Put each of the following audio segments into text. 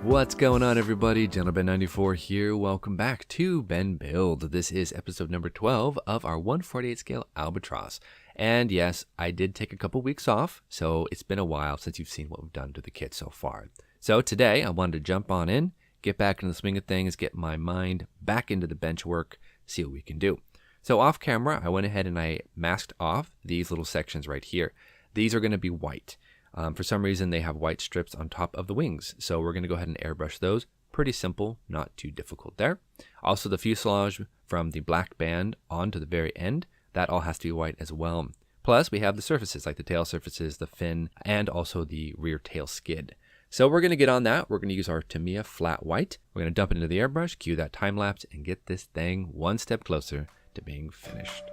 What's going on, everybody? GentleBen94 here. Welcome back to Ben Build. This is episode number 12 of our 1/48 scale Albatros. And yes, I did take a couple weeks off, so it's been a while since you've seen what we've done to the kit so far. So today I wanted to jump on in, get back in the swing of things, get my mind back into the bench work, see what we can do. So off camera, I went ahead and I masked off these little sections right here. These are going to be white. For some reason, they have white strips on top of the wings. So we're going to go ahead and airbrush those. Pretty simple, not too difficult there. Also, the fuselage from the black band on to the very end, that all has to be white as well. Plus, we have the surfaces, like the tail surfaces, the fin, and also the rear tail skid. So we're going to get on that. We're going to use our Tamiya Flat White. We're going to dump it into the airbrush, cue that time lapse, and get this thing one step closer to being finished.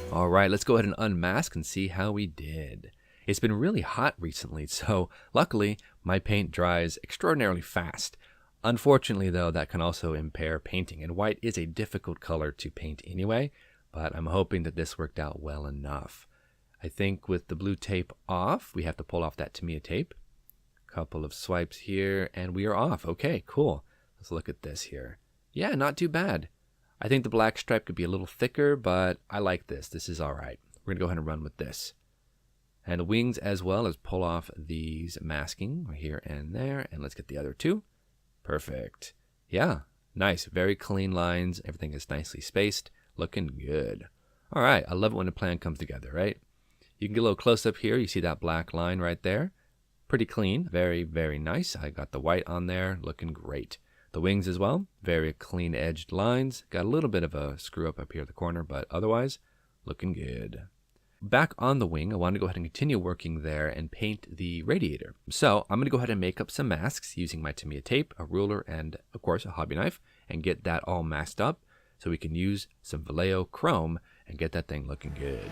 All right, let's go ahead and unmask and see how we did. It's been really hot recently, so luckily my paint dries extraordinarily fast. Unfortunately, though, that can also impair painting, and white is a difficult color to paint anyway, but I'm hoping that this worked out well enough. I think with the blue tape off, we have to pull off that Tamiya tape. Couple of swipes here, and we are off. Okay, cool. Let's look at this here. Yeah, not too bad. I think the black stripe could be a little thicker, but I like this. This is all right. We're going to go ahead and run with this. And the wings as well, as pull off these masking right here and there. And let's get the other two. Perfect. Yeah, nice. Very clean lines. Everything is nicely spaced. Looking good. All right. I love it when a plan comes together, right? You can get a little close up here. You see that black line right there. Pretty clean. Very, very nice. I got the white on there. Looking great. The wings as well, very clean edged lines. Got a little bit of a screw up here at the corner, but otherwise looking good. Back on the wing, I want to go ahead and continue working there and paint the radiator. So I'm going to go ahead and make up some masks using my Tamiya tape, a ruler, and of course a hobby knife, and get that all masked up so we can use some Vallejo chrome and get that thing looking good.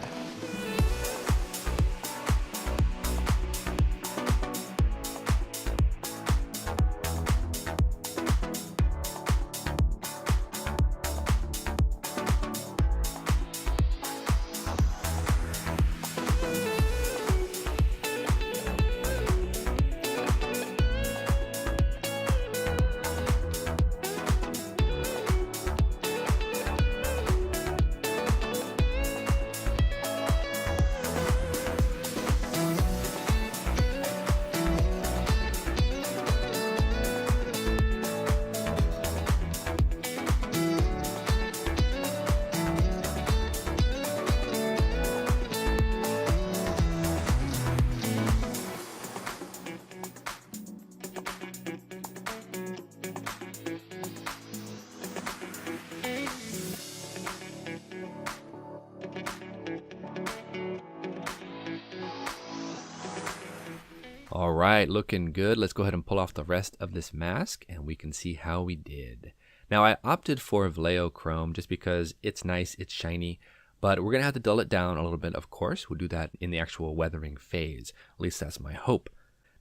All right, looking good. Let's go ahead and pull off the rest of this mask and we can see how we did. Now I opted for Vallejo chrome just because it's nice, it's shiny, but we're gonna have to dull it down a little bit, of course. We'll do that in the actual weathering phase. At least that's my hope.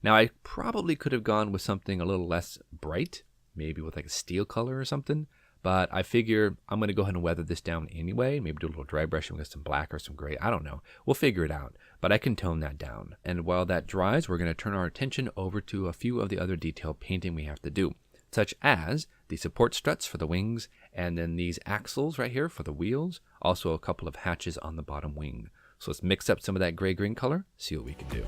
Now I probably could have gone with something a little less bright, maybe with like a steel color or something, but I figure I'm gonna go ahead and weather this down anyway. Maybe do a little dry brushing with some black or some gray, I don't know. We'll figure it out, but I can tone that down. And while that dries, we're gonna turn our attention over to a few of the other detail painting we have to do, such as the support struts for the wings, and then these axles right here for the wheels, also a couple of hatches on the bottom wing. So let's mix up some of that gray-green color, see what we can do.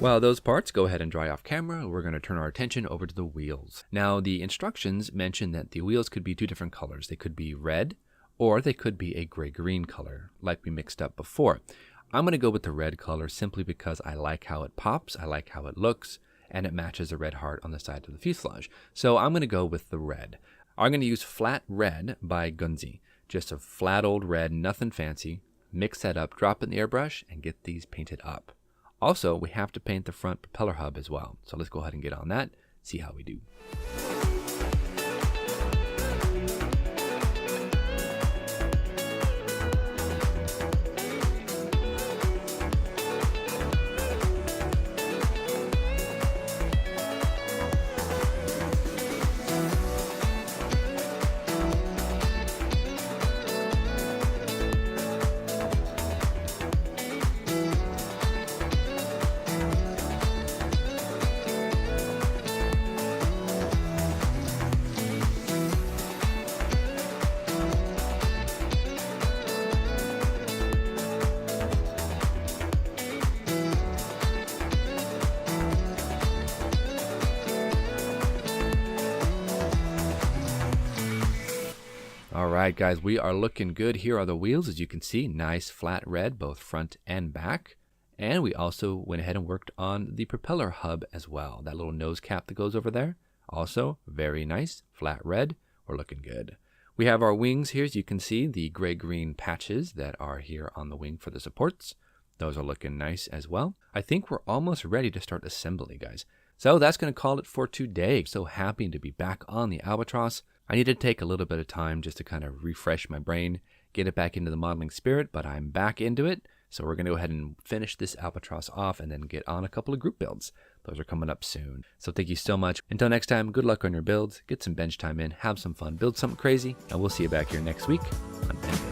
While those parts go ahead and dry off camera, we're going to turn our attention over to the wheels. Now, the instructions mention that the wheels could be two different colors. They could be red, or they could be a gray-green color, like we mixed up before. I'm going to go with the red color simply because I like how it pops, I like how it looks, and it matches the red heart on the side of the fuselage. So I'm going to go with the red. I'm going to use Flat Red by Gunze. Just a flat old red, nothing fancy. Mix that up, drop it in the airbrush, and get these painted up. Also, we have to paint the front propeller hub as well. So let's go ahead and get on that, see how we do. Alright guys, we are looking good. Here are the wheels, as you can see, nice flat red, both front and back. And we also went ahead and worked on the propeller hub as well. That little nose cap that goes over there, also very nice, flat red. We're looking good. We have our wings here, as you can see, the gray-green patches that are here on the wing for the supports. Those are looking nice as well. I think we're almost ready to start assembly, guys. So that's going to call it for today. So happy to be back on the Albatros. I need to take a little bit of time just to kind of refresh my brain, get it back into the modeling spirit, but I'm back into it. So we're going to go ahead and finish this Albatros off and then get on a couple of group builds. Those are coming up soon. So thank you so much. Until next time, good luck on your builds. Get some bench time in, have some fun, build something crazy, and we'll see you back here next week on Bench.